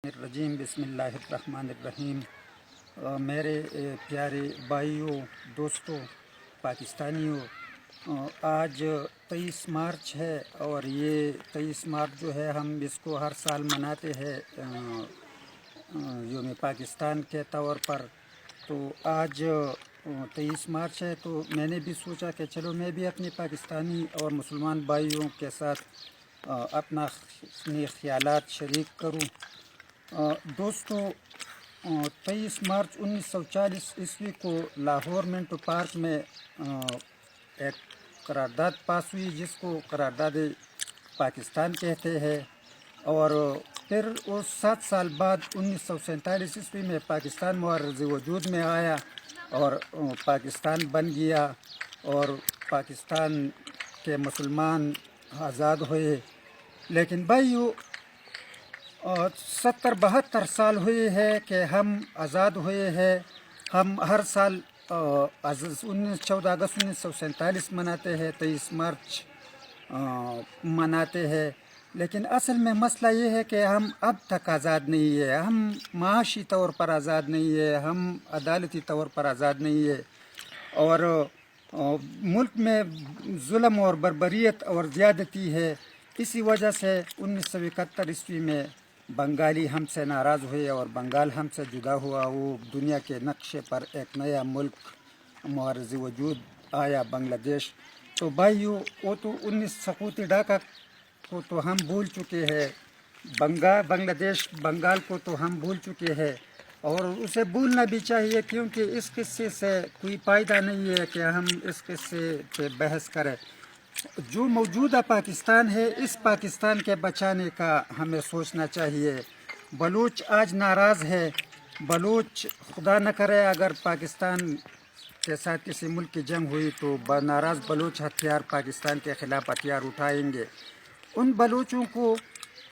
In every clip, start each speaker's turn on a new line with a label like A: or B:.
A: الرجیم بسم اللہ الرحمن الرحیم۔ میرے پیارے بھائیوں، دوستوں، پاکستانیوں، آج 23 مارچ ہے اور یہ 23 مارچ جو ہے ہم اس کو ہر سال مناتے ہیں یوم پاکستان کے طور پر۔ تو آج 23 مارچ ہے تو میں نے بھی سوچا کہ چلو میں بھی اپنے پاکستانی اور مسلمان بھائیوں کے ساتھ اپنے خیالات شریک کروں۔ دوستو، 23 مارچ 1940 کو لاہور منٹو پارک میں ایک قرارداد پاس ہوئی جس کو قرارداد پاکستان کہتے ہیں، اور پھر اس 7 سال بعد 1947 میں پاکستان معرض وجود میں آیا اور پاکستان بن گیا اور پاکستان کے مسلمان آزاد ہوئے۔ لیکن بھائیو، 70-72 سال ہوئے ہیں کہ ہم آزاد ہوئے ہیں۔ ہم ہر سال 14 اگست 1947 مناتے ہیں، 23 مارچ مناتے ہیں، لیکن اصل میں مسئلہ یہ ہے کہ ہم اب تک آزاد نہیں ہے۔ ہم معاشی طور پر آزاد نہیں ہے، ہم عدالتی طور پر آزاد نہیں ہے، اور ملک میں ظلم اور بربریت اور زیادتی ہے۔ اسی وجہ سے 1971 میں بنگالی ہم سے ناراض ہوئے اور بنگال ہم سے جدا ہوا۔ وہ دنیا کے نقشے پر ایک نیا ملک معرض وجود آیا، بنگلہ دیش۔ تو بھائیو، وہ تو 19 سقوطی ڈھاکہ کو تو ہم بھول چکے ہیں، بنگلہ دیش بنگال کو تو ہم بھول چکے ہیں، اور اسے بھولنا بھی چاہیے، کیونکہ اس قصے سے کوئی فائدہ نہیں ہے کہ ہم اس قصے پہ بحث کریں۔ جو موجودہ پاکستان ہے، اس پاکستان کے بچانے کا ہمیں سوچنا چاہیے۔ بلوچ آج ناراض ہے۔ بلوچ، خدا نہ کرے اگر پاکستان کے ساتھ کسی ملک کی جنگ ہوئی تو ناراض بلوچ پاکستان کے خلاف ہتھیار اٹھائیں گے۔ ان بلوچوں کو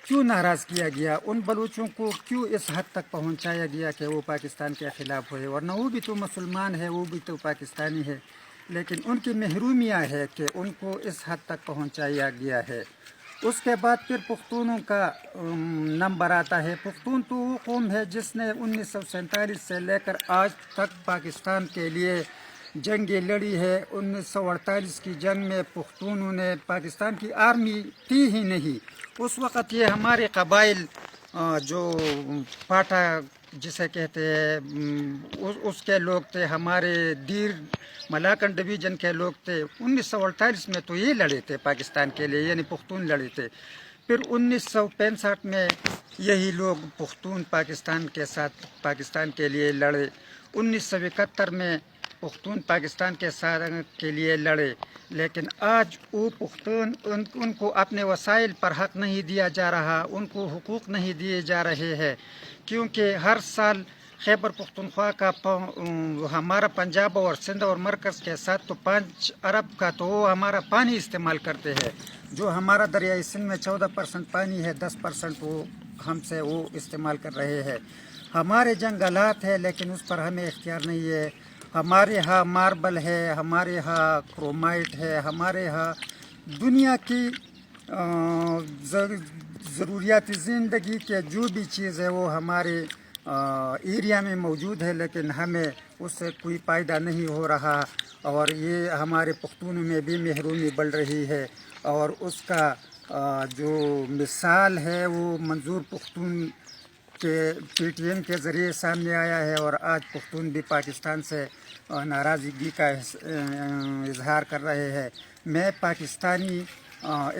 A: کیوں ناراض کیا گیا؟ ان بلوچوں کو کیوں اس حد تک پہنچایا گیا کہ وہ پاکستان کے خلاف ہوئے؟ ورنہ وہ بھی تو مسلمان ہے، وہ بھی تو پاکستانی ہے، لیکن ان کی محرومیاں ہے کہ ان کو اس حد تک پہنچایا گیا ہے۔ اس کے بعد پھر پختونوں کا نمبر آتا ہے۔ پختون تو وہ قوم ہے جس نے 1947 سے لے کر آج تک پاکستان کے لیے جنگیں لڑی ہے۔ 1948 کی جنگ میں پختونوں نے، پاکستان کی آرمی تھی ہی نہیں اس وقت، یہ ہمارے قبائل جو پاٹھا جسے کہتے ہیں اس کے لوگ تھے، ہمارے دیر ملاکن ڈویژن کے لوگ تھے۔ 1948 میں تو یہ لڑے تھے پاکستان کے لیے، یعنی پختون لڑے تھے۔ پھر 1965 میں یہی لوگ پختون پاکستان کے ساتھ پاکستان کے لیے لڑے۔ 1971 میں پختون پاکستان کے لیے لڑے، لیکن آج وہ پختون ان کو اپنے وسائل پر حق نہیں دیا جا رہا، ان کو حقوق نہیں دیے جا رہے ہیں، کیونکہ ہر سال خیبر پختونخوا کا ہمارا پنجاب اور سندھ اور مرکز کے ساتھ تو 5 ارب کا تو وہ ہمارا پانی استعمال کرتے ہیں۔ جو ہمارا دریائے سندھ میں 14% پانی ہے، 10% وہ ہم سے وہ استعمال کر رہے ہیں۔ ہمارے جنگلات ہیں لیکن اس پر ہمیں اختیار نہیں ہے۔ ہمارے ہاں ماربل ہے، ہمارے ہاں کرومائٹ ہے، ہمارے ہاں دنیا کی ضروریات زندگی کے جو بھی چیز ہے وہ ہمارے ایریا میں موجود ہے، لیکن ہمیں اس سے کوئی فائدہ نہیں ہو رہا، اور یہ ہمارے پختونوں میں بھی محرومی بڑھ رہی ہے۔ اور اس کا جو مثال ہے وہ منظور پختون کے PTM کے ذریعے سامنے آیا ہے، اور آج پختون بھی پاکستان سے ناراضگی کا اظہار کر رہے ہیں۔ میں پاکستانی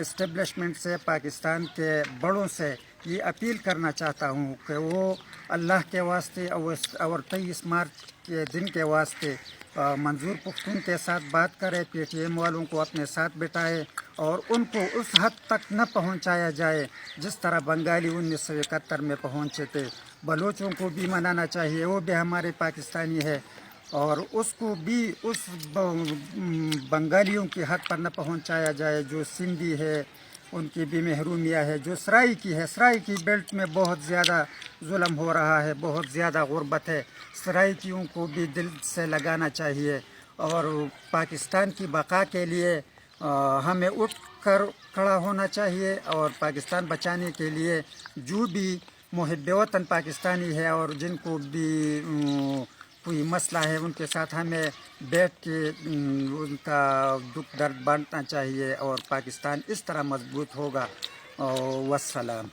A: اسٹیبلشمنٹ سے، پاکستان کے بڑوں سے یہ اپیل کرنا چاہتا ہوں کہ وہ اللہ کے واسطے اور 23 مارچ کے دن کے واسطے منظور پختون کے ساتھ بات کرے، PTM والوں کو اپنے ساتھ بٹھائے، اور ان کو اس حد تک نہ پہنچایا جائے جس طرح بنگالی 1971 میں پہنچے تھے۔ بلوچوں کو بھی منانا چاہیے، وہ بھی ہمارے پاکستانی ہے، اور اس کو بھی اس بنگالیوں کی حد پر نہ پہنچایا جائے۔ جو سندھی ہے ان کی بھی محرومیاں ہے، جو سرائی کی ہے، سرائی کی بیلٹ میں بہت زیادہ ظلم ہو رہا ہے، بہت زیادہ غربت ہے۔ سرائیکیوں کو بھی دل سے لگانا چاہیے، اور پاکستان کی بقا کے لیے ہمیں اٹھ کر کھڑا ہونا چاہیے، اور پاکستان بچانے کے لیے جو بھی محب وطن پاکستانی ہے اور جن کو بھی کوئی مسئلہ ہے ان کے ساتھ ہمیں بیٹھ کے ان کا دکھ درد بانٹنا چاہیے اور پاکستان اس طرح مضبوط ہوگا. والسلام.